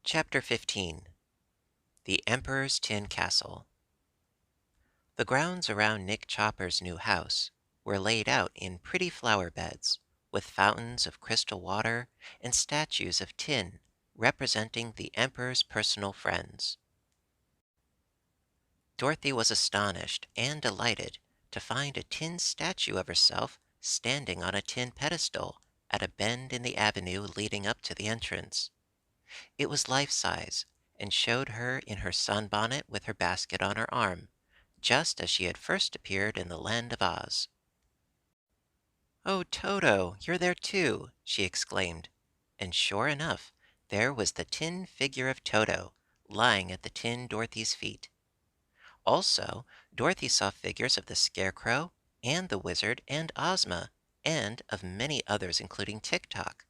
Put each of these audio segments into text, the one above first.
Chapter 15. The Emperor's Tin Castle. The grounds around Nick Chopper's new house were laid out in pretty flower beds, with fountains of crystal water and statues of tin representing the Emperor's personal friends. Dorothy was astonished and delighted to find a tin statue of herself standing on a tin pedestal at a bend in the avenue leading up to the entrance. It was life-size, and showed her in her sunbonnet with her basket on her arm, just as she had first appeared in the Land of Oz. "Oh, Toto, you're there too!" she exclaimed. And sure enough, there was the tin figure of Toto, lying at the tin Dorothy's feet. Also, Dorothy saw figures of the Scarecrow, and the Wizard, and Ozma, and of many others, including Tik-Tok.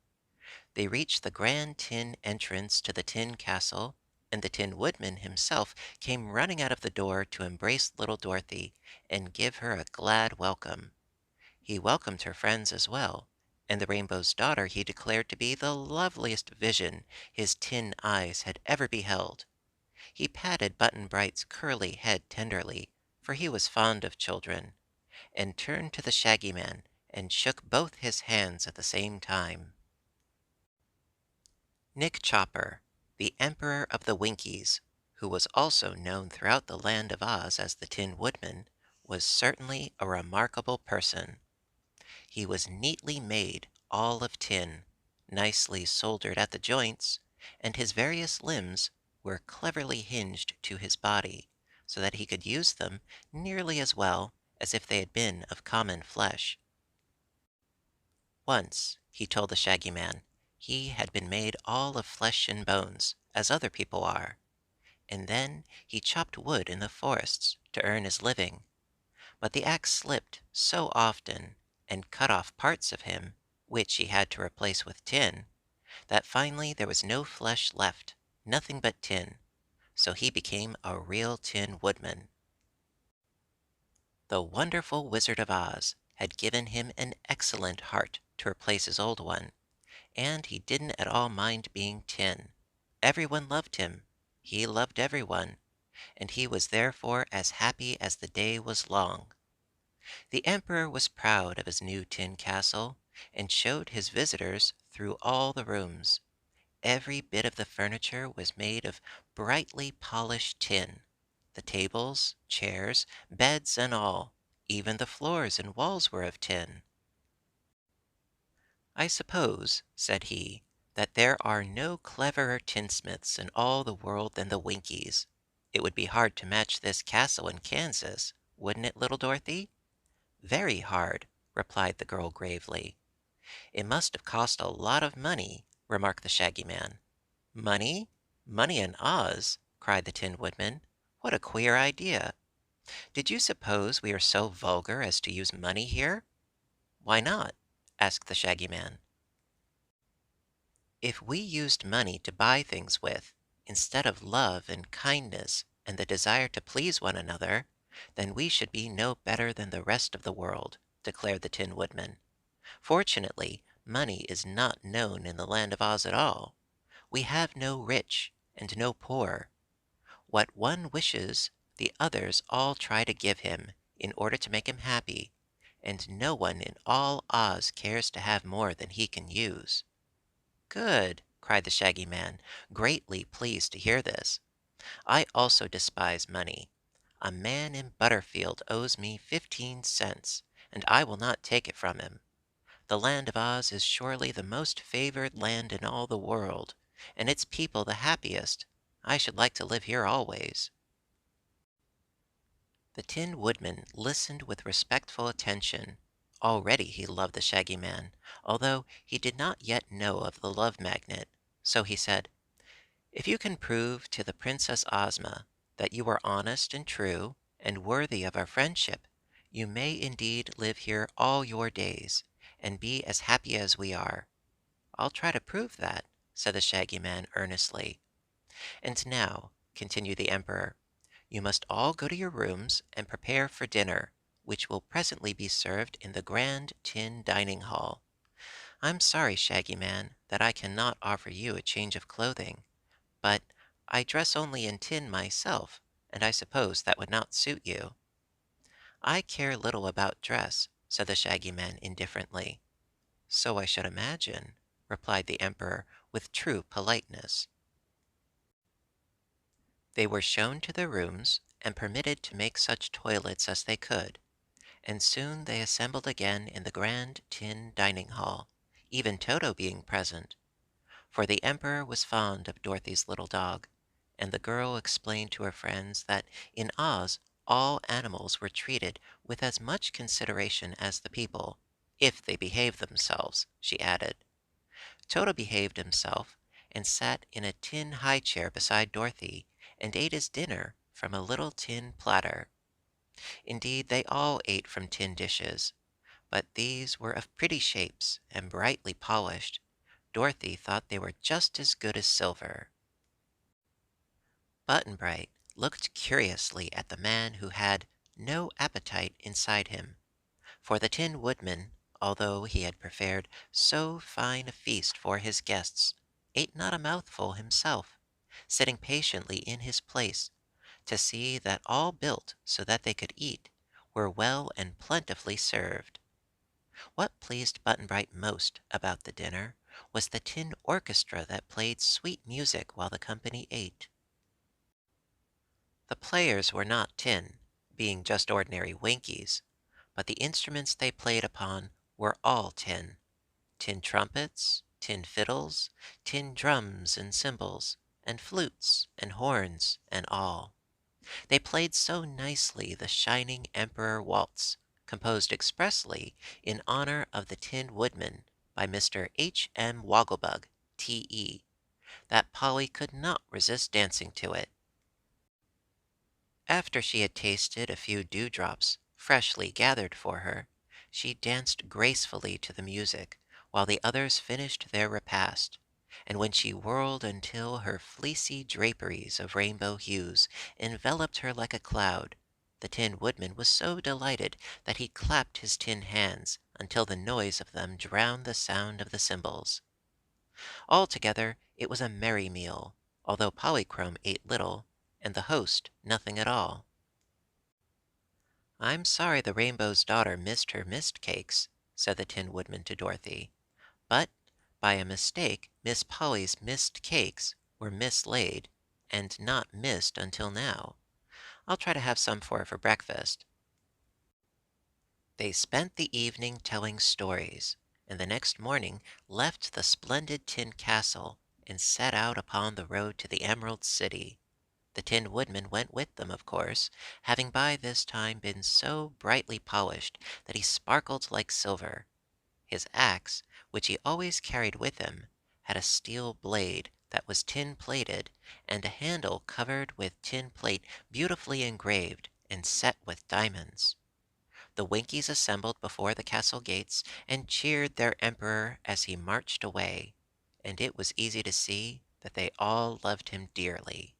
They reached the grand tin entrance to the Tin Castle, and the Tin Woodman himself came running out of the door to embrace little Dorothy and give her a glad welcome. He welcomed her friends as well, and the Rainbow's Daughter he declared to be the loveliest vision his tin eyes had ever beheld. He patted Button-Bright's curly head tenderly, for he was fond of children, and turned to the Shaggy Man and shook both his hands at the same time. Nick Chopper, the Emperor of the Winkies, who was also known throughout the Land of Oz as the Tin Woodman, was certainly a remarkable person. He was neatly made, all of tin, nicely soldered at the joints, and his various limbs were cleverly hinged to his body, so that he could use them nearly as well as if they had been of common flesh. Once, he told the Shaggy Man, he had been made all of flesh and bones, as other people are, and then he chopped wood in the forests to earn his living. But the axe slipped so often and cut off parts of him, which he had to replace with tin, that finally there was no flesh left, nothing but tin, so he became a real Tin Woodman. The wonderful Wizard of Oz had given him an excellent heart to replace his old one, and he didn't at all mind being tin. Everyone loved him. He loved everyone, and he was therefore as happy as the day was long. The Emperor was proud of his new tin castle, and showed his visitors through all the rooms. Every bit of the furniture was made of brightly polished tin, the tables, chairs, beds, and all. Even the floors and walls were of tin. "I suppose," said he, "that there are no cleverer tinsmiths in all the world than the Winkies. It would be hard to match this castle in Kansas, wouldn't it, little Dorothy?" "Very hard," replied the girl gravely. "It must have cost a lot of money," remarked the Shaggy Man. "Money? Money in Oz?" cried the Tin Woodman. "What a queer idea! Did you suppose we are so vulgar as to use money here?" "Why not?" asked the Shaggy Man. "If we used money to buy things with, instead of love and kindness and the desire to please one another, then we should be no better than the rest of the world," declared the Tin Woodman. "Fortunately, money is not known in the Land of Oz at all. We have no rich and no poor. What one wishes, the others all try to give him in order to make him happy, and no one in all Oz cares to have more than he can use." "Good!" cried the Shaggy Man, greatly pleased to hear this. "I also despise money. A man in Butterfield owes me 15 cents, and I will not take it from him. The Land of Oz is surely the most favored land in all the world, and its people the happiest. I should like to live here always." The Tin Woodman listened with respectful attention. Already he loved the Shaggy Man, although he did not yet know of the Love Magnet. So he said, "If you can prove to the Princess Ozma that you are honest and true and worthy of our friendship, you may indeed live here all your days and be as happy as we are." "I'll try to prove that," said the Shaggy Man earnestly. "And now," continued the Emperor, "you must all go to your rooms and prepare for dinner, which will presently be served in the grand tin dining hall. I'm sorry, Shaggy Man, that I cannot offer you a change of clothing, but I dress only in tin myself, and I suppose that would not suit you." "I care little about dress," said the Shaggy Man indifferently. "So I should imagine," replied the Emperor with true politeness. They were shown to their rooms and permitted to make such toilets as they could, and soon they assembled again in the grand tin dining hall, even Toto being present, for the Emperor was fond of Dorothy's little dog, and the girl explained to her friends that in Oz all animals were treated with as much consideration as the people, if they behaved themselves, she added. Toto behaved himself, and sat in a tin high chair beside Dorothy, and ate his dinner from a little tin platter. Indeed, they all ate from tin dishes, but these were of pretty shapes and brightly polished. Dorothy thought they were just as good as silver. Button Bright looked curiously at the man who had no appetite inside him, for the Tin Woodman, although he had prepared so fine a feast for his guests, ate not a mouthful himself, sitting patiently in his place to see that all built so that they could eat were well and plentifully served. What pleased Button Bright most about the dinner was the tin orchestra that played sweet music while the company ate. The players were not tin, being just ordinary Winkies, but the instruments they played upon were all tin: tin trumpets, tin fiddles, tin drums and cymbals, and flutes and horns and all. They played so nicely the Shining Emperor Waltz, composed expressly in honor of the Tin Woodman by Mr. H. M. Wogglebug, T.E., that Polly could not resist dancing to it. After she had tasted a few dewdrops freshly gathered for her, she danced gracefully to the music while the others finished their repast, and when she whirled until her fleecy draperies of rainbow hues enveloped her like a cloud, the Tin Woodman was so delighted that he clapped his tin hands until the noise of them drowned the sound of the cymbals. Altogether it was a merry meal, although Polychrome ate little, and the host nothing at all. "I'm sorry the Rainbow's Daughter missed her mist cakes," said the Tin Woodman to Dorothy, "but by a mistake Miss Polly's mist cakes were mislaid, and not missed until now. I'll try to have some for her for breakfast." They spent the evening telling stories, and the next morning left the splendid tin castle and set out upon the road to the Emerald City. The Tin Woodman went with them, of course, having by this time been so brightly polished that he sparkled like silver. His axe, which he always carried with him, had a steel blade that was tin plated, and a handle covered with tin plate beautifully engraved and set with diamonds. The Winkies assembled before the castle gates and cheered their Emperor as he marched away, and it was easy to see that they all loved him dearly.